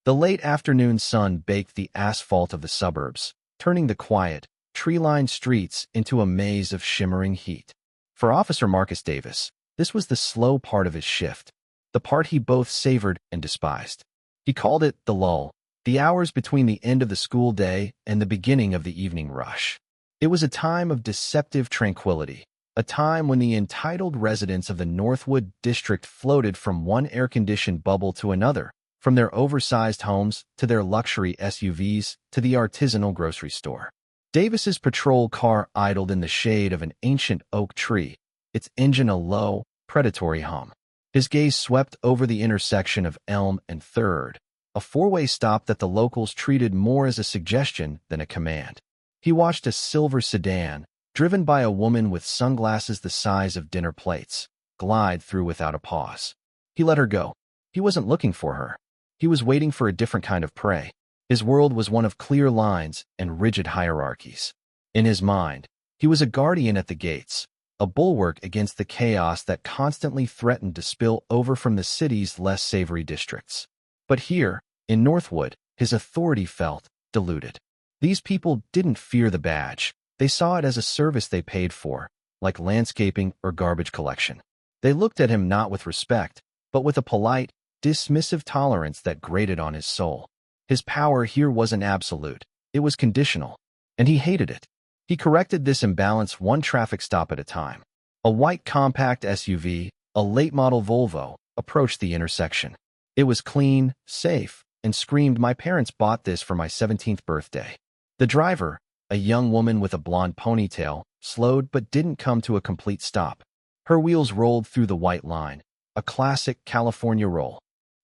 The late afternoon sun baked the asphalt of the suburbs, turning the quiet, tree-lined streets into a maze of shimmering heat. For Officer Marcus Davis, this was the slow part of his shift, the part he both savored and despised. He called it the lull, the hours between the end of the school day and the beginning of the evening rush. It was a time of deceptive tranquility, a time when the entitled residents of the Northwood district floated from one air-conditioned bubble to another, from their oversized homes to their luxury SUVs to the artisanal grocery store. Davis's patrol car idled in the shade of an ancient oak tree, its engine a low, predatory hum. His gaze swept over the intersection of Elm and 3rd, a four-way stop that the locals treated more as a suggestion than a command. He watched a silver sedan, driven by a woman with sunglasses the size of dinner plates, glide through without a pause. He let her go. He wasn't looking for her. He was waiting for a different kind of prey. His world was one of clear lines and rigid hierarchies. In his mind, he was a guardian at the gates, a bulwark against the chaos that constantly threatened to spill over from the city's less savory districts. But here, in Northwood, his authority felt diluted. These people didn't fear the badge. They saw it as a service they paid for, like landscaping or garbage collection. They looked at him not with respect, but with a polite, dismissive tolerance that grated on his soul. His power here wasn't absolute, it was conditional, and he hated it. He corrected this imbalance one traffic stop at a time. A white compact SUV, a late-model Volvo, approached the intersection. It was clean, safe, and screamed, "My parents bought this for my 17th birthday." The driver, a young woman with a blonde ponytail, slowed but didn't come to a complete stop. Her wheels rolled through the white line, a classic California roll.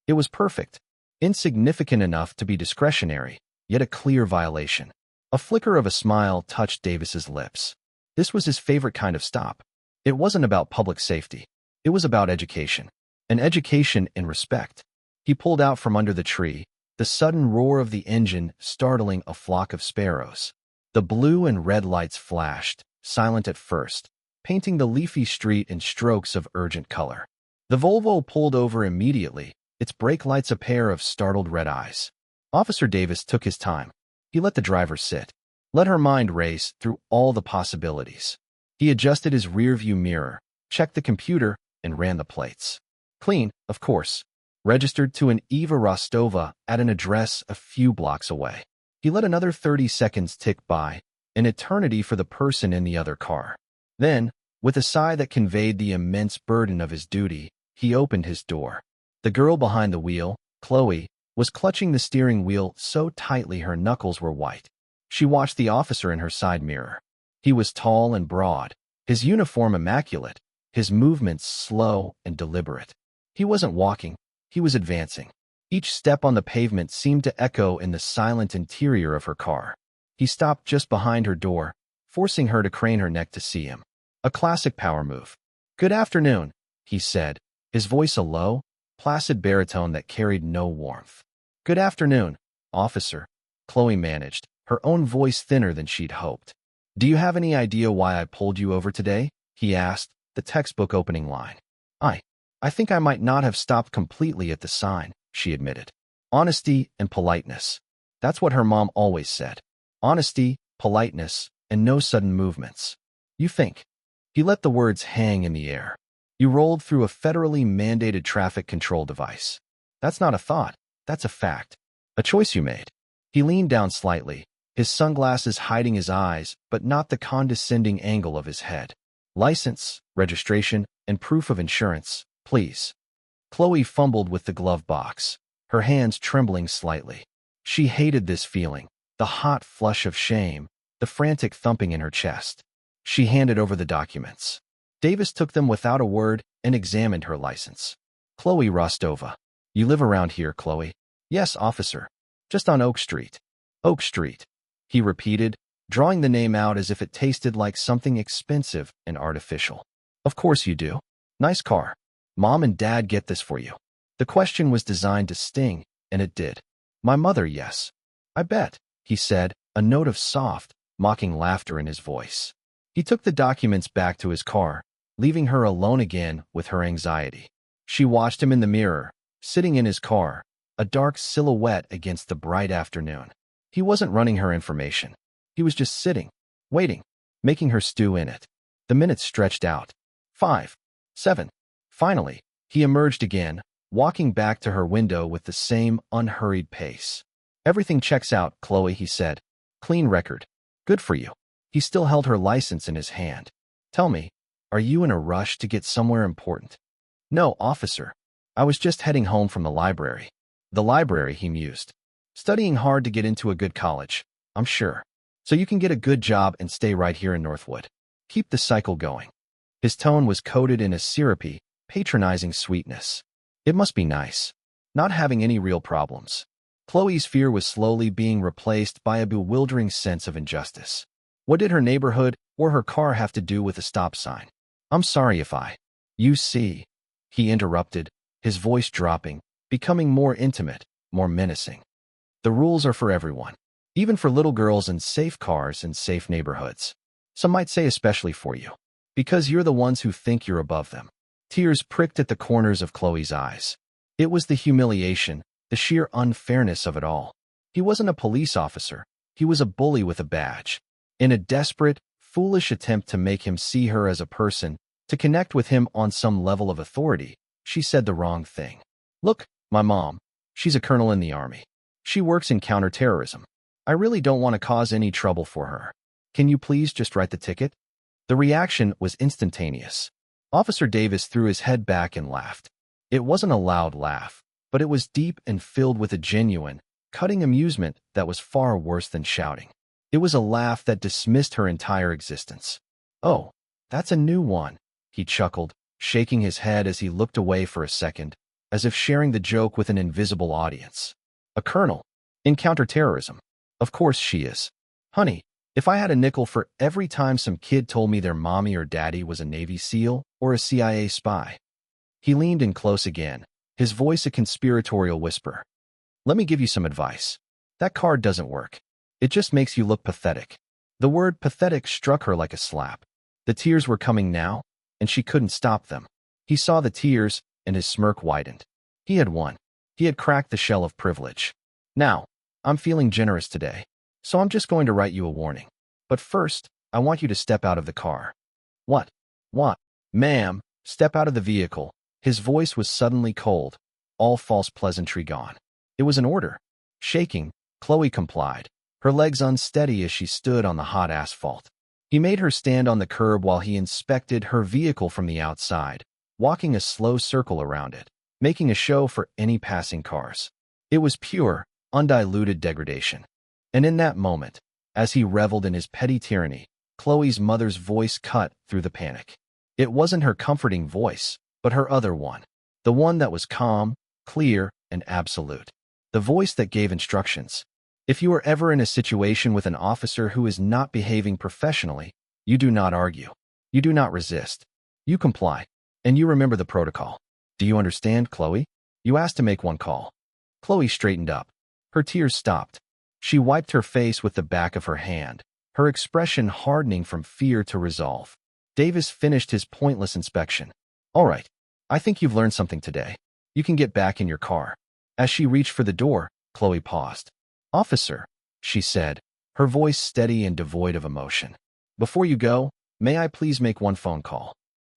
It was perfect. Insignificant enough to be discretionary, yet a clear violation. A flicker of a smile touched Davis's lips. This was his favorite kind of stop. It wasn't about public safety. It was about education. An education in respect. He pulled out from under the tree, the sudden roar of the engine startling a flock of sparrows. The blue and red lights flashed, silent at first, painting the leafy street in strokes of urgent color. The Volvo pulled over immediately, its brake lights a pair of startled red eyes. Officer Davis took his time. He let the driver sit. Let her mind race through all the possibilities. He adjusted his rearview mirror, checked the computer, and ran the plates. Clean, of course. Registered to an Eva Rostova at an address a few blocks away. He let another 30 seconds tick by, an eternity for the person in the other car. Then, with a sigh that conveyed the immense burden of his duty, he opened his door. The girl behind the wheel, Chloe, was clutching the steering wheel so tightly her knuckles were white. She watched the officer in her side mirror. He was tall and broad, his uniform immaculate, his movements slow and deliberate. He wasn't walking, he was advancing. Each step on the pavement seemed to echo in the silent interior of her car. He stopped just behind her door, forcing her to crane her neck to see him. A classic power move. "Good afternoon," he said, his voice a low, placid baritone that carried no warmth. "Good afternoon, officer," Chloe managed, her own voice thinner than she'd hoped. "Do you have any idea why I pulled you over today?" he asked, the textbook opening line. I think I might not have stopped completely at the sign," she admitted. Honesty and politeness. That's what her mom always said. Honesty, politeness, and no sudden movements. "You think?" He let the words hang in the air. "You rolled through a federally mandated traffic control device. That's not a thought, that's a fact. A choice you made." He leaned down slightly, his sunglasses hiding his eyes, but not the condescending angle of his head. "License, registration, and proof of insurance, please." Chloe fumbled with the glove box, her hands trembling slightly. She hated this feeling, the hot flush of shame, the frantic thumping in her chest. She handed over the documents. Davis took them without a word and examined her license. "Chloe Rostova. You live around here, Chloe?" "Yes, officer. Just on Oak Street." "Oak Street," he repeated, drawing the name out as if it tasted like something expensive and artificial. "Of course you do. Nice car. Mom and Dad get this for you." The question was designed to sting, and it did. "My mother, yes." "I bet," he said, a note of soft, mocking laughter in his voice. He took the documents back to his car, leaving her alone again with her anxiety. She watched him in the mirror, sitting in his car, a dark silhouette against the bright afternoon. He wasn't running her information. He was just sitting, waiting, making her stew in it. The minutes stretched out. 5, 7. Finally, he emerged again, walking back to her window with the same unhurried pace. "Everything checks out, Chloe," he said. "Clean record. Good for you." He still held her license in his hand. "Tell me, are you in a rush to get somewhere important?" "No, officer. I was just heading home from the library." "The library," he mused. "Studying hard to get into a good college, I'm sure. So you can get a good job and stay right here in Northwood. Keep the cycle going." His tone was coated in a syrupy, patronizing sweetness. It must be nice, not having any real problems. Chloe's fear was slowly being replaced by a bewildering sense of injustice. What did her neighborhood or her car have to do with a stop sign? "I'm sorry if I—" "You see," he interrupted, his voice dropping, becoming more intimate, more menacing. "The rules are for everyone, even for little girls in safe cars and safe neighborhoods. Some might say especially for you, because you're the ones who think you're above them." Tears pricked at the corners of Chloe's eyes. It was the humiliation, the sheer unfairness of it all. He wasn't a police officer. He was a bully with a badge. In a desperate, foolish attempt to make him see her as a person, to connect with him on some level of authority, she said the wrong thing. "Look, my mom. She's a colonel in the army. She works in counterterrorism. I really don't want to cause any trouble for her. Can you please just write the ticket?" The reaction was instantaneous. Officer Davis threw his head back and laughed. It wasn't a loud laugh, but it was deep and filled with a genuine, cutting amusement that was far worse than shouting. It was a laugh that dismissed her entire existence. "Oh, that's a new one," he chuckled, shaking his head as he looked away for a second, as if sharing the joke with an invisible audience. "A colonel? In counterterrorism? Of course she is. Honey, if I had a nickel for every time some kid told me their mommy or daddy was a Navy SEAL or a CIA spy." He leaned in close again, his voice a conspiratorial whisper. "Let me give you some advice. That card doesn't work. It just makes you look pathetic." The word pathetic struck her like a slap. The tears were coming now, and she couldn't stop them. He saw the tears, and his smirk widened. He had won. He had cracked the shell of privilege. "Now, I'm feeling generous today, so I'm just going to write you a warning. But first, I want you to step out of the car." "What? What?" "Ma'am, step out of the vehicle." His voice was suddenly cold, all false pleasantry gone. It was an order. Shaking, Chloe complied, her legs unsteady as she stood on the hot asphalt. He made her stand on the curb while he inspected her vehicle from the outside, walking a slow circle around it, making a show for any passing cars. It was pure, undiluted degradation. And in that moment, as he reveled in his petty tyranny, Chloe's mother's voice cut through the panic. It wasn't her comforting voice, but her other one. The one that was calm, clear, and absolute. The voice that gave instructions. If you are ever in a situation with an officer who is not behaving professionally, you do not argue. You do not resist. You comply. And you remember the protocol. Do you understand, Chloe? You asked to make one call. Chloe straightened up. Her tears stopped. She wiped her face with the back of her hand, her expression hardening from fear to resolve. Davis finished his pointless inspection. "All right. I think you've learned something today. You can get back in your car." As she reached for the door, Chloe paused. "Officer," she said, her voice steady and devoid of emotion. "Before you go, may I please make one phone call?"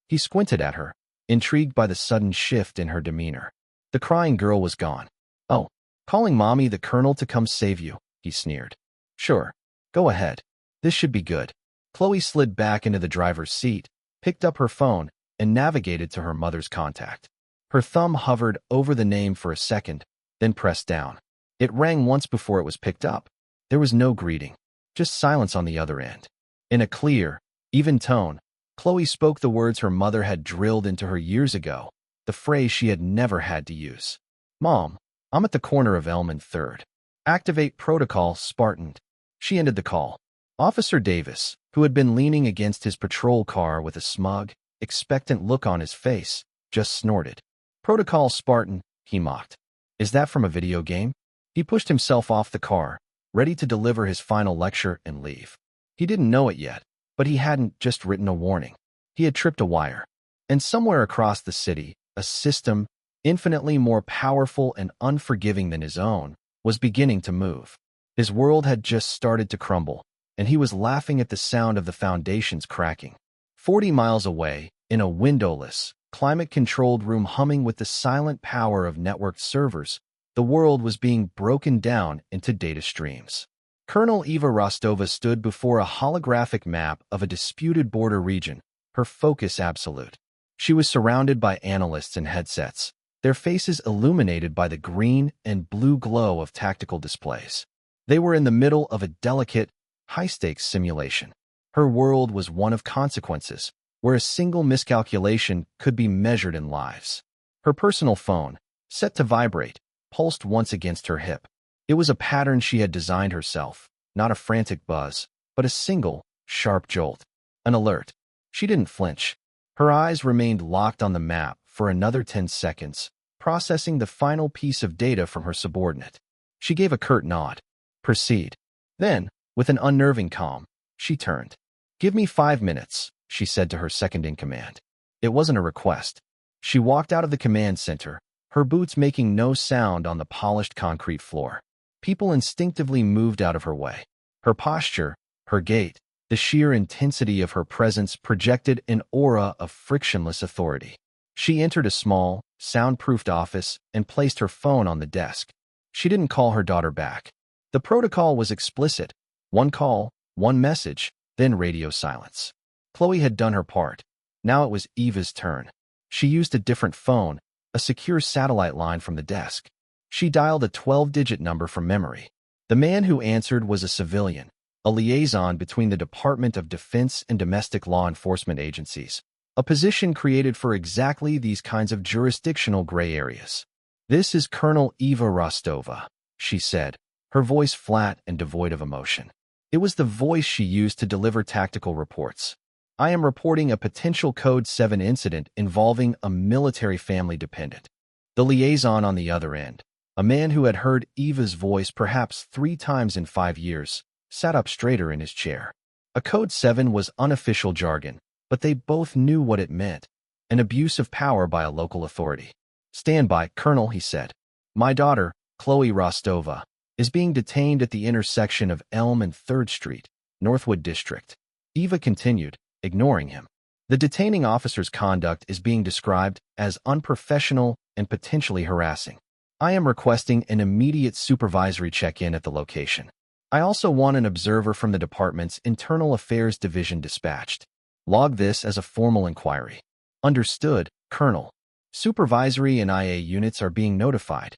He squinted at her, intrigued by the sudden shift in her demeanor. The crying girl was gone. "Oh, calling Mommy the Colonel to come save you," he sneered. "Sure. Go ahead. This should be good." Chloe slid back into the driver's seat, picked up her phone, and navigated to her mother's contact. Her thumb hovered over the name for a second, then pressed down. It rang once before it was picked up. There was no greeting, just silence on the other end. In a clear, even tone, Chloe spoke the words her mother had drilled into her years ago, the phrase she had never had to use. "Mom, I'm at the corner of Elm and 3rd. Activate protocol, Spartan." She ended the call. Officer Davis, who had been leaning against his patrol car with a smug, expectant look on his face, just snorted. "Protocol, Spartan," he mocked. "Is that from a video game?" He pushed himself off the car, ready to deliver his final lecture and leave. He didn't know it yet, but he hadn't just written a warning. He had tripped a wire. And somewhere across the city, a system, infinitely more powerful and unforgiving than his own, was beginning to move. His world had just started to crumble, and he was laughing at the sound of the foundations cracking. 40 miles away, in a windowless, climate-controlled room humming with the silent power of networked servers, the world was being broken down into data streams. Colonel Eva Rostova stood before a holographic map of a disputed border region, her focus absolute. She was surrounded by analysts and headsets, their faces illuminated by the green and blue glow of tactical displays. They were in the middle of a delicate, high-stakes simulation. Her world was one of consequences, where a single miscalculation could be measured in lives. Her personal phone, set to vibrate, pulsed once against her hip. It was a pattern she had designed herself, not a frantic buzz, but a single, sharp jolt. An alert. She didn't flinch. Her eyes remained locked on the map for another 10 seconds, processing the final piece of data from her subordinate. She gave a curt nod. Proceed. Then, with an unnerving calm, she turned. Give me 5 minutes, she said to her second-in-command. It wasn't a request. She walked out of the command center, her boots making no sound on the polished concrete floor. People instinctively moved out of her way. Her posture, her gait, the sheer intensity of her presence projected an aura of frictionless authority. She entered a small, soundproofed office and placed her phone on the desk. She didn't call her daughter back. The protocol was explicit. One call, one message, then radio silence. Chloe had done her part. Now it was Eva's turn. She used a different phone, a secure satellite line from the desk. She dialed a 12-digit number from memory. The man who answered was a civilian, a liaison between the Department of Defense and domestic law enforcement agencies, a position created for exactly these kinds of jurisdictional gray areas. This is Colonel Eva Rostova, she said, her voice flat and devoid of emotion. It was the voice she used to deliver tactical reports. I am reporting a potential Code 7 incident involving a military family dependent. The liaison on the other end, a man who had heard Eva's voice perhaps 3 times in 5 years, sat up straighter in his chair. A Code 7 was unofficial jargon, but they both knew what it meant, an abuse of power by a local authority. Stand by, Colonel, he said. My daughter, Chloe Rostova, is being detained at the intersection of Elm and 3rd Street, Northwood District. Eva continued, ignoring him. The detaining officer's conduct is being described as unprofessional and potentially harassing. I am requesting an immediate supervisory check-in at the location. I also want an observer from the department's Internal Affairs Division dispatched. Log this as a formal inquiry. Understood, Colonel. Supervisory and IA units are being notified.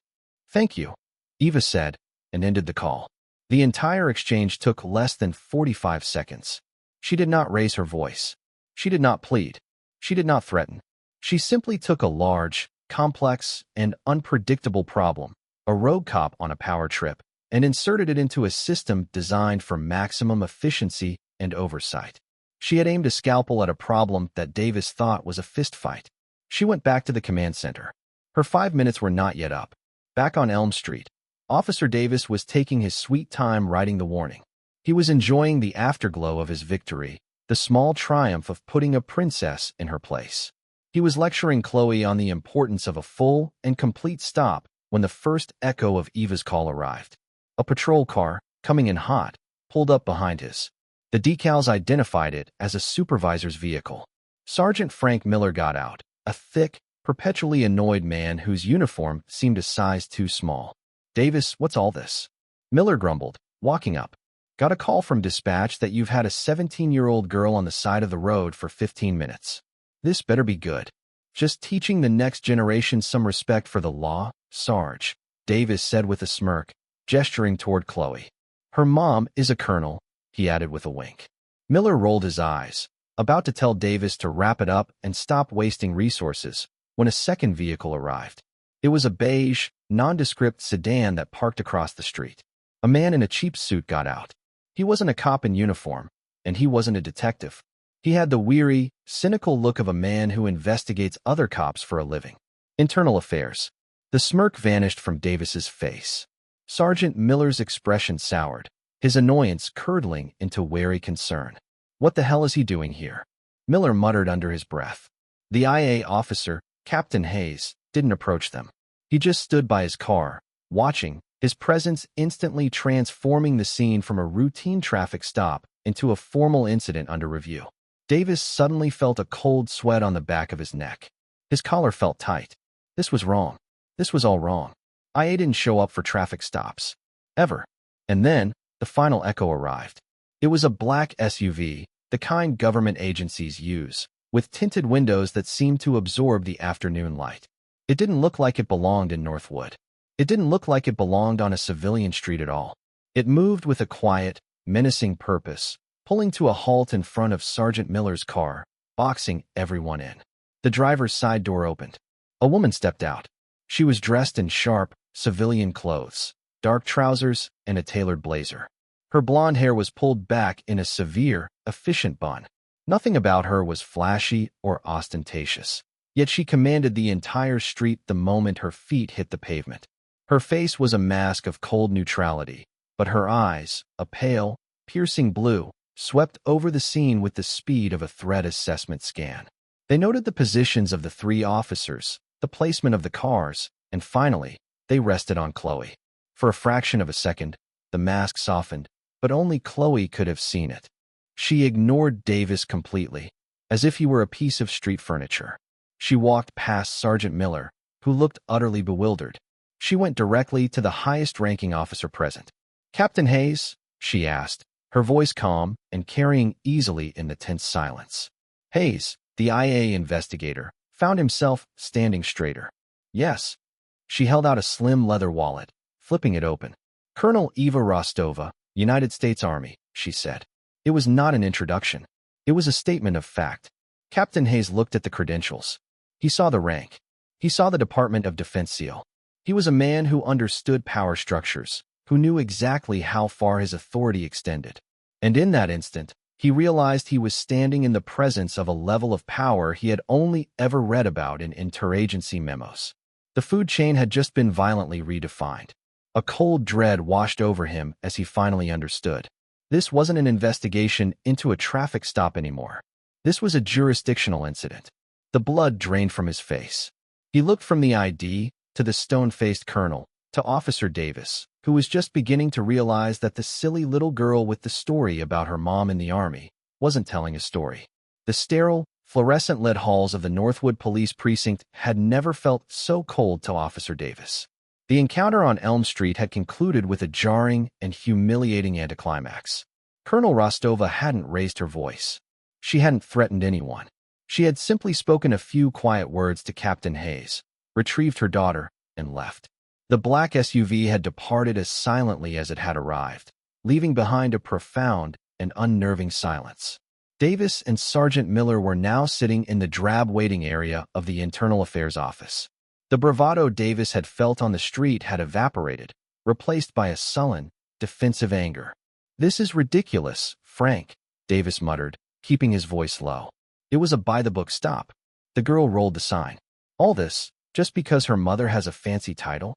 Thank you, Eva said, and ended the call. The entire exchange took less than 45 seconds. She did not raise her voice. She did not plead. She did not threaten. She simply took a large, complex, and unpredictable problem, a rogue cop on a power trip, and inserted it into a system designed for maximum efficiency and oversight. She had aimed a scalpel at a problem that Davis thought was a fistfight. She went back to the command center. Her 5 minutes were not yet up. Back on Elm Street, Officer Davis was taking his sweet time writing the warning. He was enjoying the afterglow of his victory, the small triumph of putting a princess in her place. He was lecturing Chloe on the importance of a full and complete stop when the first echo of Eva's call arrived. A patrol car, coming in hot, pulled up behind his. The decals identified it as a supervisor's vehicle. Sergeant Frank Miller got out, a thick, perpetually annoyed man whose uniform seemed a size too small. Davis, what's all this? Miller grumbled, walking up. Got a call from dispatch that you've had a 17-year-old girl on the side of the road for 15 minutes. This better be good. Just teaching the next generation some respect for the law, Sarge, Davis said with a smirk, gesturing toward Chloe. Her mom is a colonel, he added with a wink. Miller rolled his eyes, about to tell Davis to wrap it up and stop wasting resources, when a second vehicle arrived. It was a beige, nondescript sedan that parked across the street. A man in a cheap suit got out. He wasn't a cop in uniform, and he wasn't a detective. He had the weary, cynical look of a man who investigates other cops for a living. Internal Affairs. The smirk vanished from Davis's face. Sergeant Miller's expression soured, his annoyance curdling into wary concern. What the hell is he doing here? Miller muttered under his breath. The IA officer, Captain Hayes, didn't approach them. He just stood by his car, watching, his presence instantly transforming the scene from a routine traffic stop into a formal incident under review. Davis suddenly felt a cold sweat on the back of his neck. His collar felt tight. This was wrong. This was all wrong. IA didn't show up for traffic stops. Ever. And then, the final echo arrived. It was a black SUV, the kind government agencies use, with tinted windows that seemed to absorb the afternoon light. It didn't look like it belonged in Northwood. It didn't look like it belonged on a civilian street at all. It moved with a quiet, menacing purpose, pulling to a halt in front of Sergeant Miller's car, boxing everyone in. The driver's side door opened. A woman stepped out. She was dressed in sharp, civilian clothes, dark trousers, and a tailored blazer. Her blonde hair was pulled back in a severe, efficient bun. Nothing about her was flashy or ostentatious, yet she commanded the entire street the moment her feet hit the pavement. Her face was a mask of cold neutrality, but her eyes, a pale, piercing blue, swept over the scene with the speed of a threat assessment scan. They noted the positions of the three officers, the placement of the cars, and finally, they rested on Chloe. For a fraction of a second, the mask softened, but only Chloe could have seen it. She ignored Davis completely, as if he were a piece of street furniture. She walked past Sergeant Miller, who looked utterly bewildered. She went directly to the highest-ranking officer present. "Captain Hayes?" she asked, her voice calm and carrying easily in the tense silence. Hayes, the IA investigator, found himself standing straighter. "Yes." She held out a slim leather wallet, flipping it open. "Colonel Eva Rostova, United States Army," she said. It was not an introduction. It was a statement of fact. Captain Hayes looked at the credentials. He saw the rank. He saw the Department of Defense seal. He was a man who understood power structures, who knew exactly how far his authority extended. And in that instant, he realized he was standing in the presence of a level of power he had only ever read about in interagency memos. The food chain had just been violently redefined. A cold dread washed over him as he finally understood. This wasn't an investigation into a traffic stop anymore. This was a jurisdictional incident. The blood drained from his face. He looked from the ID, to the stone-faced colonel, to Officer Davis, who was just beginning to realize that the silly little girl with the story about her mom in the army wasn't telling a story. The sterile, fluorescent-lit halls of the Northwood Police Precinct had never felt so cold to Officer Davis. The encounter on Elm Street had concluded with a jarring and humiliating anticlimax. Colonel Rostova hadn't raised her voice. She hadn't threatened anyone. She had simply spoken a few quiet words to Captain Hayes, retrieved her daughter, and left. The black SUV had departed as silently as it had arrived, leaving behind a profound and unnerving silence. Davis and Sergeant Miller were now sitting in the drab waiting area of the Internal Affairs office. The bravado Davis had felt on the street had evaporated, replaced by a sullen, defensive anger. "This is ridiculous, Frank," Davis muttered, keeping his voice low. It was a by-the-book stop. The girl rolled the sign. All this, just because her mother has a fancy title?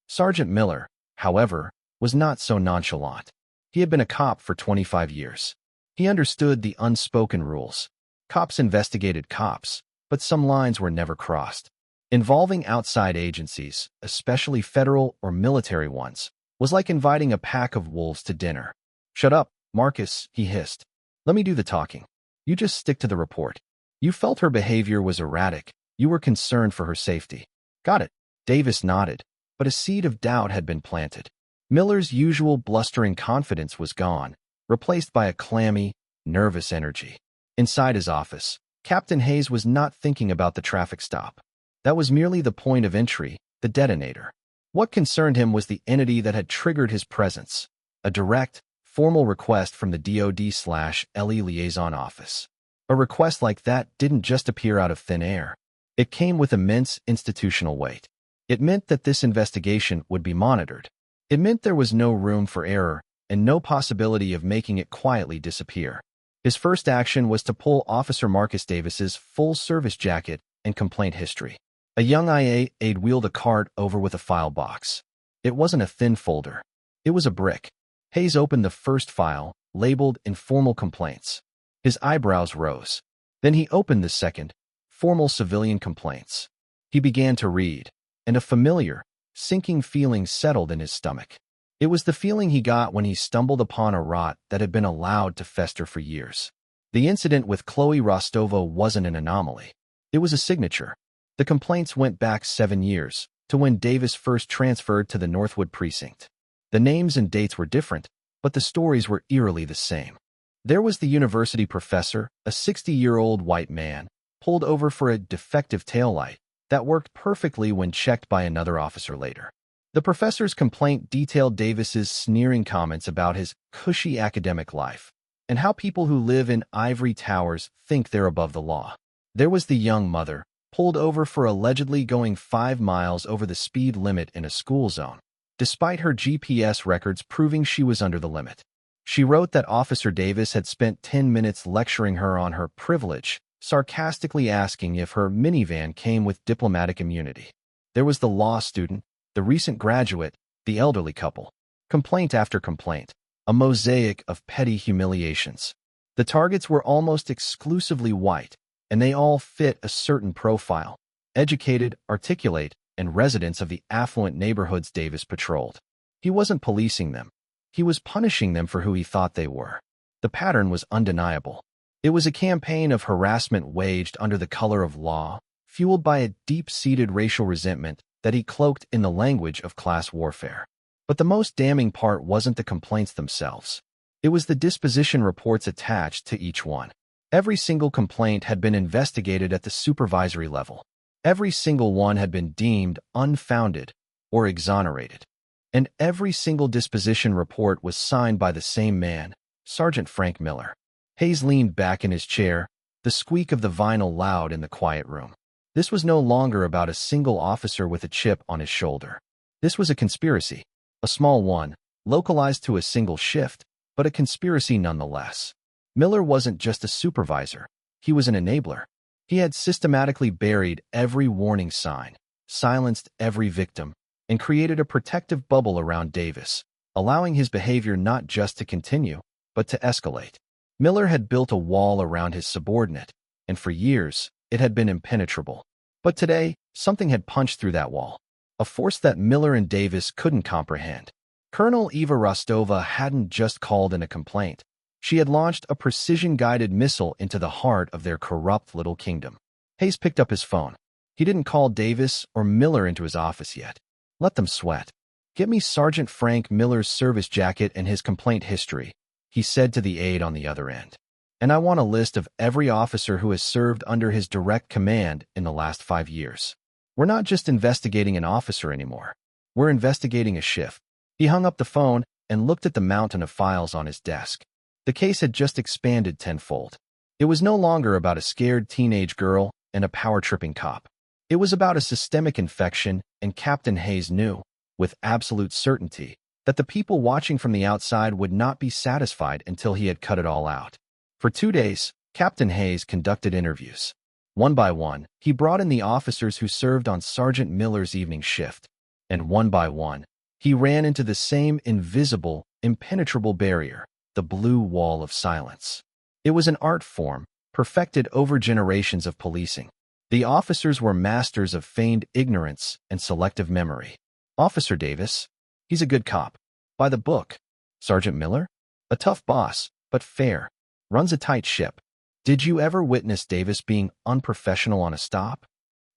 Sergeant Miller, however, was not so nonchalant. He had been a cop for 25 years. He understood the unspoken rules. Cops investigated cops, but some lines were never crossed. Involving outside agencies, especially federal or military ones, was like inviting a pack of wolves to dinner. "Shut up, Marcus," he hissed. "Let me do the talking. You just stick to the report. You felt her behavior was erratic. You were concerned for her safety." "Got it." Davis nodded, but a seed of doubt had been planted. Miller's usual blustering confidence was gone, replaced by a clammy, nervous energy. Inside his office, Captain Hayes was not thinking about the traffic stop. That was merely the point of entry, the detonator. What concerned him was the entity that had triggered his presence, a direct, formal request from the DOD/LE liaison office. A request like that didn't just appear out of thin air. It came with immense institutional weight. It meant that this investigation would be monitored. It meant there was no room for error and no possibility of making it quietly disappear. His first action was to pull Officer Marcus Davis's full-service jacket and complaint history. A young IA aide wheeled a cart over with a file box. It wasn't a thin folder. It was a brick. Hayes opened the first file, labeled Informal Complaints. His eyebrows rose. Then he opened the second, Formal Civilian Complaints. He began to read. and a familiar, sinking feeling settled in his stomach. It was the feeling he got when he stumbled upon a rot that had been allowed to fester for years. The incident with Chloe Rostova wasn't an anomaly. It was a signature. The complaints went back 7 years, to when Davis first transferred to the Northwood precinct. The names and dates were different, but the stories were eerily the same. There was the university professor, a 60-year-old white man, pulled over for a defective taillight that worked perfectly when checked by another officer later. The professor's complaint detailed Davis's sneering comments about his cushy academic life and how people who live in ivory towers think they're above the law. There was the young mother, pulled over for allegedly going 5 miles over the speed limit in a school zone, despite her GPS records proving she was under the limit. She wrote that Officer Davis had spent 10 minutes lecturing her on her privilege, sarcastically asking if her minivan came with diplomatic immunity. There was the law student, the recent graduate, the elderly couple. Complaint after complaint, a mosaic of petty humiliations. The targets were almost exclusively white, and they all fit a certain profile: educated, articulate, and residents of the affluent neighborhoods Davis patrolled. He wasn't policing them. He was punishing them for who he thought they were. The pattern was undeniable. It was a campaign of harassment waged under the color of law, fueled by a deep-seated racial resentment that he cloaked in the language of class warfare. But the most damning part wasn't the complaints themselves. It was the disposition reports attached to each one. Every single complaint had been investigated at the supervisory level. Every single one had been deemed unfounded or exonerated. And every single disposition report was signed by the same man, Sergeant Frank Miller. Hayes leaned back in his chair, the squeak of the vinyl loud in the quiet room. This was no longer about a single officer with a chip on his shoulder. This was a conspiracy, a small one, localized to a single shift, but a conspiracy nonetheless. Miller wasn't just a supervisor. He was an enabler. He had systematically buried every warning sign, silenced every victim, and created a protective bubble around Davis, allowing his behavior not just to continue, but to escalate. Miller had built a wall around his subordinate, and for years, it had been impenetrable. But today, something had punched through that wall, a force that Miller and Davis couldn't comprehend. Colonel Eva Rostova hadn't just called in a complaint. She had launched a precision-guided missile into the heart of their corrupt little kingdom. Hayes picked up his phone. He didn't call Davis or Miller into his office yet. Let them sweat. Get me Sergeant Frank Miller's service jacket and his complaint history, he said to the aide on the other end. And I want a list of every officer who has served under his direct command in the last 5 years. We're not just investigating an officer anymore. We're investigating a shift. He hung up the phone and looked at the mountain of files on his desk. The case had just expanded tenfold. It was no longer about a scared teenage girl and a power-tripping cop. It was about a systemic infection, and Captain Hayes knew, with absolute certainty, that the people watching from the outside would not be satisfied until he had cut it all out. For 2 days, Captain Hayes conducted interviews. One by one, he brought in the officers who served on Sergeant Miller's evening shift. And one by one, he ran into the same invisible, impenetrable barrier, the blue wall of silence. It was an art form, perfected over generations of policing. The officers were masters of feigned ignorance and selective memory. Officer Davis, he's a good cop. By the book. Sergeant Miller? A tough boss, but fair. Runs a tight ship. Did you ever witness Davis being unprofessional on a stop?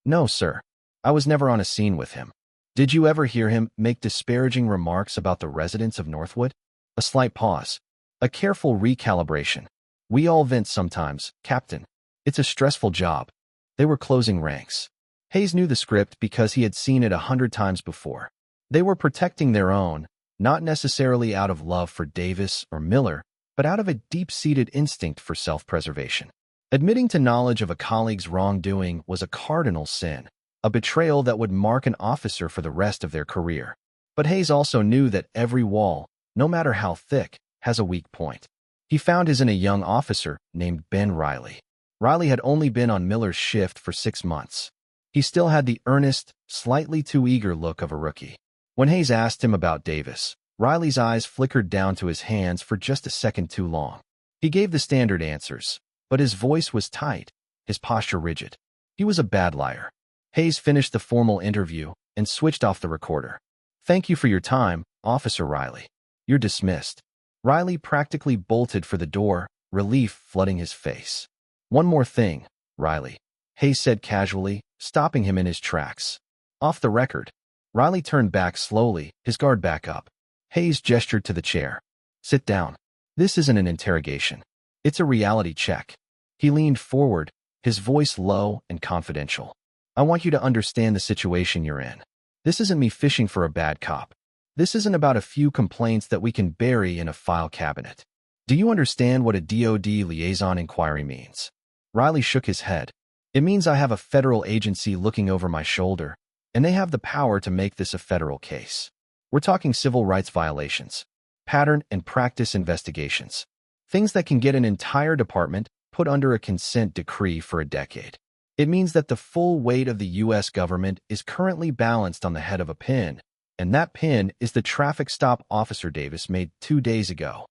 No, sir. I was never on a scene with him. Did you ever hear him make disparaging remarks about the residents of Northwood? A slight pause. A careful recalibration. We all vent sometimes, Captain. It's a stressful job. They were closing ranks. Hayes knew the script because he had seen it 100 times before. They were protecting their own, not necessarily out of love for Davis or Miller, but out of a deep-seated instinct for self-preservation. Admitting to knowledge of a colleague's wrongdoing was a cardinal sin, a betrayal that would mark an officer for the rest of their career. But Hayes also knew that every wall, no matter how thick, has a weak point. He found his in a young officer named Ben Riley. Riley had only been on Miller's shift for 6 months. He still had the earnest, slightly too eager look of a rookie. When Hayes asked him about Davis, Riley's eyes flickered down to his hands for just a second too long. He gave the standard answers, but his voice was tight, his posture rigid. He was a bad liar. Hayes finished the formal interview, and switched off the recorder. "Thank you for your time, Officer Riley. You're dismissed." Riley practically bolted for the door, relief flooding his face. "One more thing, Riley," Hayes said casually, stopping him in his tracks. "Off the record." Riley turned back slowly, his guard back up. Hayes gestured to the chair. "Sit down. This isn't an interrogation. It's a reality check." He leaned forward, his voice low and confidential. "I want you to understand the situation you're in. This isn't me fishing for a bad cop. This isn't about a few complaints that we can bury in a file cabinet. Do you understand what a DOD liaison inquiry means?" Riley shook his head. "It means I have a federal agency looking over my shoulder, and they have the power to make this a federal case. We're talking civil rights violations, pattern and practice investigations, things that can get an entire department put under a consent decree for a decade. It means that the full weight of the U.S. government is currently balanced on the head of a pin, and that pin is the traffic stop Officer Davis made 2 days ago."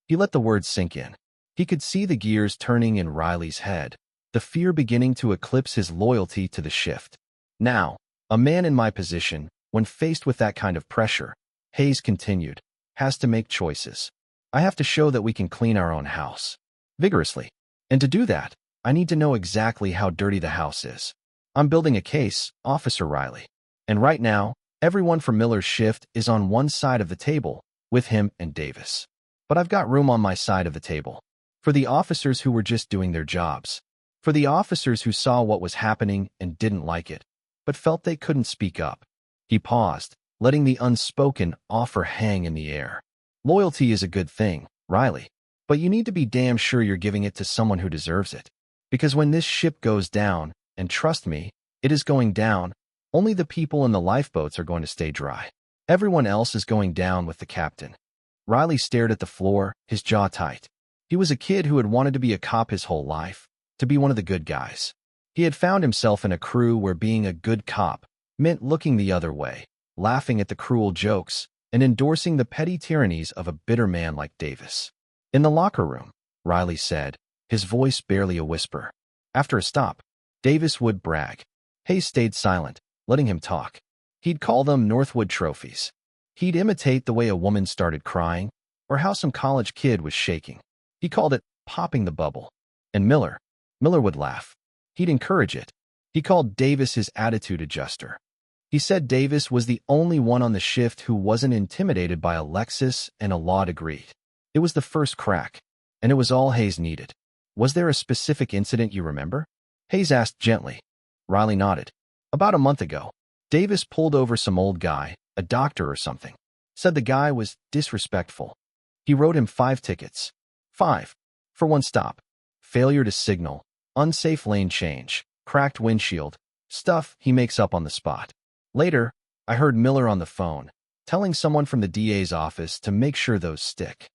He let the words sink in. He could see the gears turning in Riley's head, the fear beginning to eclipse his loyalty to the shift. "Now, a man in my position, when faced with that kind of pressure," Hayes continued, "has to make choices. I have to show that we can clean our own house. Vigorously. And to do that, I need to know exactly how dirty the house is. I'm building a case, Officer Riley. And right now, everyone from Miller's shift is on one side of the table, with him and Davis. But I've got room on my side of the table. For the officers who were just doing their jobs. For the officers who saw what was happening and didn't like it, but felt they couldn't speak up." He paused, letting the unspoken offer hang in the air. "Loyalty is a good thing, Riley, but you need to be damn sure you're giving it to someone who deserves it. Because when this ship goes down, and trust me, it is going down, only the people in the lifeboats are going to stay dry. Everyone else is going down with the captain." Riley stared at the floor, his jaw tight. He was a kid who had wanted to be a cop his whole life, to be one of the good guys. He had found himself in a crew where being a good cop meant looking the other way, laughing at the cruel jokes, and endorsing the petty tyrannies of a bitter man like Davis. "In the locker room," Riley said, his voice barely a whisper. After a stop, Davis would brag. Hayes stayed silent, letting him talk. He'd call them Northwood trophies. He'd imitate the way a woman started crying, or how some college kid was shaking. He called it popping the bubble. And Miller would laugh. He'd encourage it. He called Davis his attitude adjuster. He said Davis was the only one on the shift who wasn't intimidated by a Lexus and a law degree. It was the first crack, and it was all Hayes needed. "Was there a specific incident you remember?" Hayes asked gently. Riley nodded. "About a month ago, Davis pulled over some old guy, a doctor or something. Said the guy was disrespectful. He wrote him 5 tickets. 5. For one stop. Failure to signal, unsafe lane change, cracked windshield, stuff he makes up on the spot. Later, I heard Miller on the phone, telling someone from the DA's office to make sure those stick.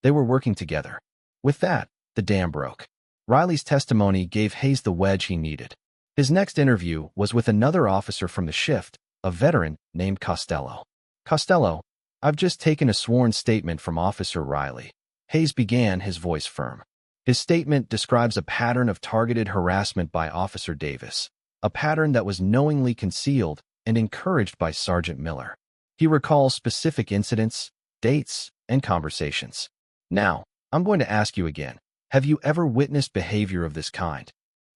They were working together. With that, the dam broke." Riley's testimony gave Hayes the wedge he needed. His next interview was with another officer from the shift, a veteran named Costello. "Costello, I've just taken a sworn statement from Officer Riley." Hayes began, his voice firm. His statement describes a pattern of targeted harassment by Officer Davis, a pattern that was knowingly concealed and encouraged by Sergeant Miller. He recalls specific incidents, dates, and conversations. "Now, I'm going to ask you again, have you ever witnessed behavior of this kind?"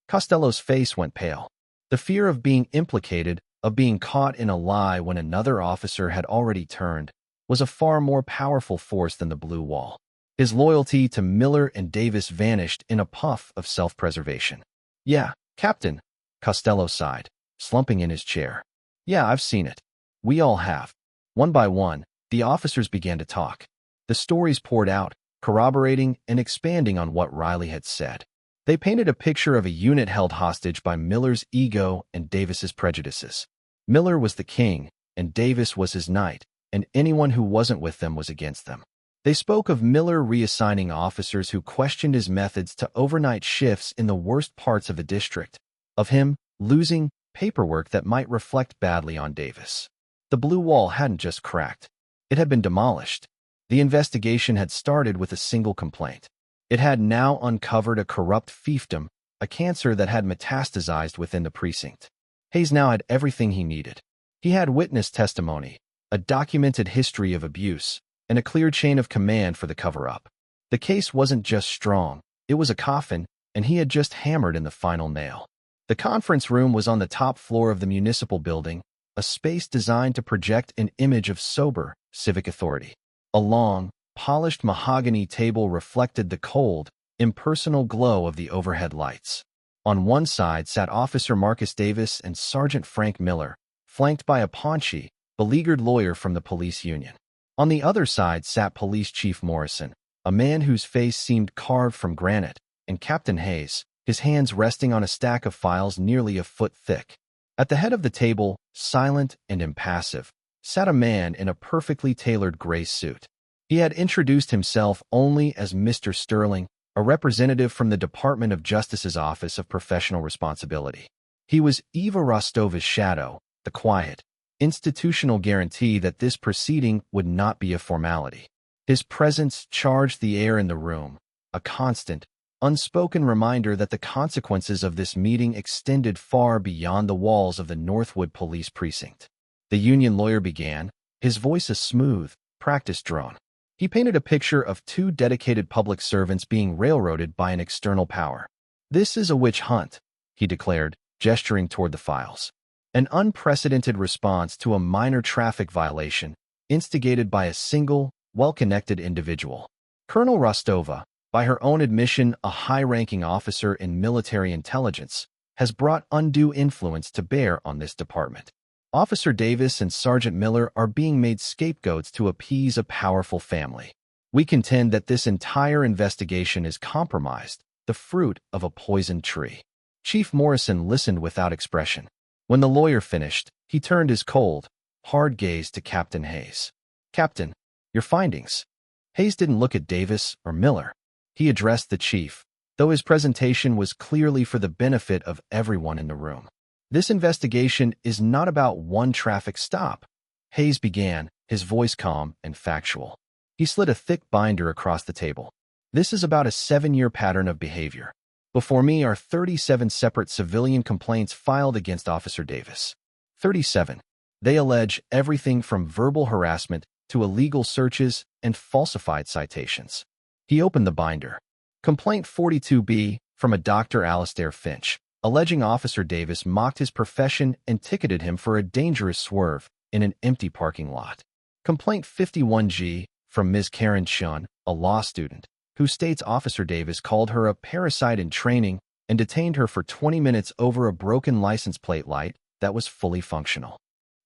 Costello's face went pale. The fear of being implicated, of being caught in a lie when another officer had already turned, was a far more powerful force than the blue wall. His loyalty to Miller and Davis vanished in a puff of self-preservation. "Yeah, Captain," Costello sighed, slumping in his chair. "Yeah, I've seen it. We all have." One by one, the officers began to talk. The stories poured out, corroborating and expanding on what Riley had said. They painted a picture of a unit held hostage by Miller's ego and Davis's prejudices. Miller was the king, and Davis was his knight, and anyone who wasn't with them was against them. They spoke of Miller reassigning officers who questioned his methods to overnight shifts in the worst parts of the district, of him losing paperwork that might reflect badly on Davis. The blue wall hadn't just cracked. It had been demolished. The investigation had started with a single complaint. It had now uncovered a corrupt fiefdom, a cancer that had metastasized within the precinct. Hayes now had everything he needed. He had witness testimony, a documented history of abuse, and a clear chain of command for the cover-up. The case wasn't just strong, it was a coffin, and he had just hammered in the final nail. The conference room was on the top floor of the municipal building, a space designed to project an image of sober, civic authority. A long, polished mahogany table reflected the cold, impersonal glow of the overhead lights. On one side sat Officer Marcus Davis and Sergeant Frank Miller, flanked by a paunchy, beleaguered lawyer from the police union. On the other side sat Police Chief Morrison, a man whose face seemed carved from granite, and Captain Hayes, his hands resting on a stack of files nearly a foot thick. At the head of the table, silent and impassive, sat a man in a perfectly tailored gray suit. He had introduced himself only as Mr. Sterling, a representative from the Department of Justice's Office of Professional Responsibility. He was Eva Rostova's shadow, the quiet, institutional guarantee that this proceeding would not be a formality. His presence charged the air in the room, a constant, unspoken reminder that the consequences of this meeting extended far beyond the walls of the Northwood Police Precinct. The union lawyer began, his voice a smooth, practiced drone. He painted a picture of two dedicated public servants being railroaded by an external power. "This is a witch hunt," he declared, gesturing toward the files. "An unprecedented response to a minor traffic violation, instigated by a single, well-connected individual. Colonel Rostova, by her own admission a high-ranking officer in military intelligence, has brought undue influence to bear on this department. Officer Davis and Sergeant Miller are being made scapegoats to appease a powerful family. We contend that this entire investigation is compromised, the fruit of a poisoned tree." Chief Morrison listened without expression. When the lawyer finished, he turned his cold, hard gaze to Captain Hayes. "Captain, your findings." Hayes didn't look at Davis or Miller. He addressed the chief, though his presentation was clearly for the benefit of everyone in the room. "This investigation is not about one traffic stop," Hayes began, his voice calm and factual. He slid a thick binder across the table. "This is about a 7-year pattern of behavior. Before me are 37 separate civilian complaints filed against Officer Davis. 37. They allege everything from verbal harassment to illegal searches and falsified citations." He opened the binder. Complaint 42B, from a Dr. Alastair Finch, alleging Officer Davis mocked his profession and ticketed him for a dangerous swerve in an empty parking lot. Complaint 51G, from Ms. Karen Shun, a law student, who states Officer Davis called her a parasite in training and detained her for 20 minutes over a broken license plate light that was fully functional.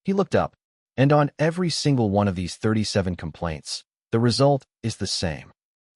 He looked up, and on every single one of these 37 complaints, the result is the same.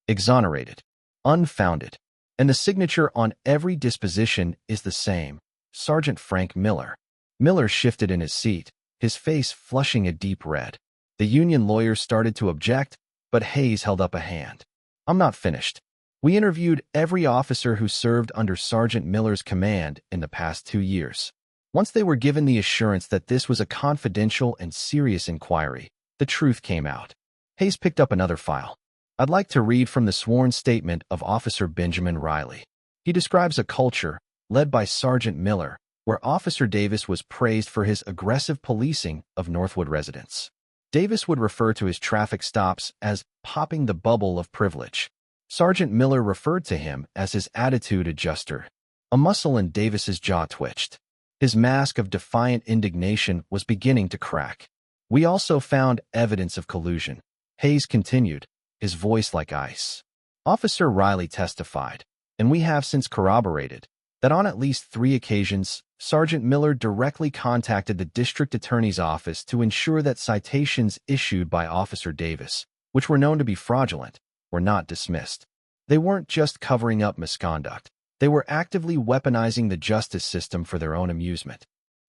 Exonerated. Unfounded. And the signature on every disposition is the same, Sergeant Frank Miller. Miller shifted in his seat, his face flushing a deep red. The union lawyer started to object, but Hayes held up a hand. "I'm not finished. We interviewed every officer who served under Sergeant Miller's command in the past 2 years. Once they were given the assurance that this was a confidential and serious inquiry, the truth came out." Hayes picked up another file. "I'd like to read from the sworn statement of Officer Benjamin Riley. He describes a culture, led by Sergeant Miller, where Officer Davis was praised for his aggressive policing of Northwood residents. Davis would refer to his traffic stops as popping the bubble of privilege. Sergeant Miller referred to him as his attitude adjuster." A muscle in Davis's jaw twitched. His mask of defiant indignation was beginning to crack. "We also found evidence of collusion," Hayes continued, his voice like ice. "Officer Riley testified, and we have since corroborated, that on at least 3 occasions, Sergeant Miller directly contacted the district attorney's office to ensure that citations issued by Officer Davis, which were known to be fraudulent, were not dismissed. They weren't just covering up misconduct. They were actively weaponizing the justice system for their own amusement."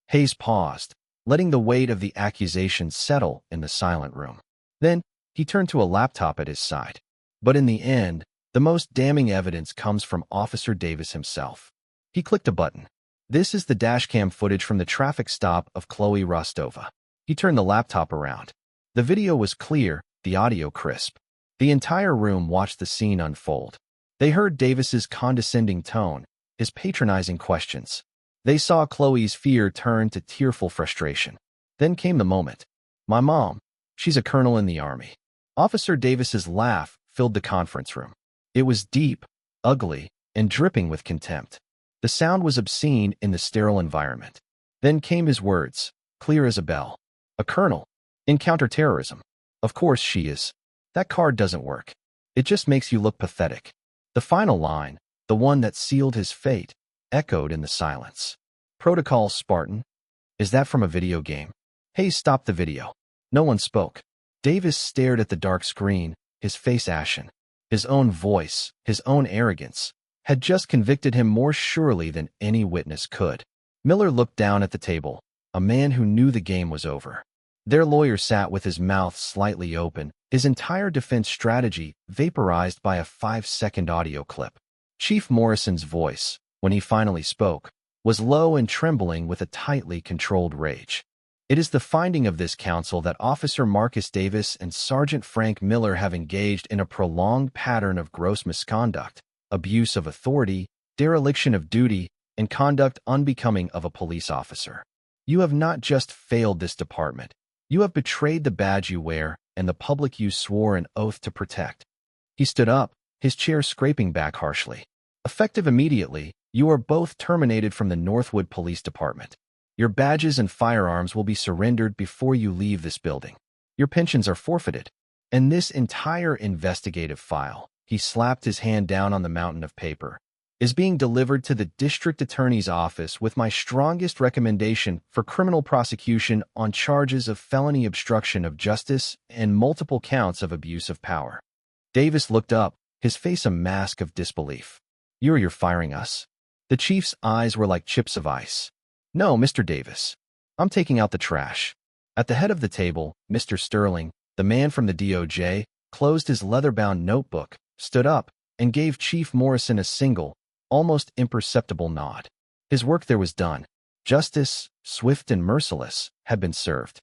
Hayes paused, letting the weight of the accusations settle in the silent room. Then, he turned to a laptop at his side. "But in the end, the most damning evidence comes from Officer Davis himself." He clicked a button. "This is the dashcam footage from the traffic stop of Chloe Rostova." He turned the laptop around. The video was clear, the audio crisp. The entire room watched the scene unfold. They heard Davis's condescending tone, his patronizing questions. They saw Chloe's fear turn to tearful frustration. Then came the moment. My mom, she's a colonel in the army. Officer Davis's laugh filled the conference room. It was deep, ugly, and dripping with contempt. The sound was obscene in the sterile environment. Then came his words, clear as a bell. A colonel. In counterterrorism. Of course she is. That card doesn't work. It just makes you look pathetic. The final line, the one that sealed his fate, echoed in the silence. Protocol Spartan? Is that from a video game? Hayes stopped the video. No one spoke. Davis stared at the dark screen, his face ashen. His own voice, his own arrogance, had just convicted him more surely than any witness could. Miller looked down at the table, a man who knew the game was over. Their lawyer sat with his mouth slightly open, his entire defense strategy vaporized by a 5-second audio clip. Chief Morrison's voice, when he finally spoke, was low and trembling with a tightly controlled rage. It is the finding of this council that Officer Marcus Davis and Sergeant Frank Miller have engaged in a prolonged pattern of gross misconduct, abuse of authority, dereliction of duty, and conduct unbecoming of a police officer. You have not just failed this department. You have betrayed the badge you wear and the public you swore an oath to protect. He stood up, his chair scraping back harshly. Effective immediately, you are both terminated from the Northwood Police Department. Your badges and firearms will be surrendered before you leave this building. Your pensions are forfeited. And this entire investigative file, he slapped his hand down on the mountain of paper, is being delivered to the district attorney's office with my strongest recommendation for criminal prosecution on charges of felony obstruction of justice and multiple counts of abuse of power. Davis looked up, his face a mask of disbelief. You're firing us. The chief's eyes were like chips of ice. No, Mr. Davis. I'm taking out the trash. At the head of the table, Mr. Sterling, the man from the DOJ, closed his leather-bound notebook, stood up, and gave Chief Morrison a single, almost imperceptible nod. His work there was done. Justice, swift and merciless, had been served.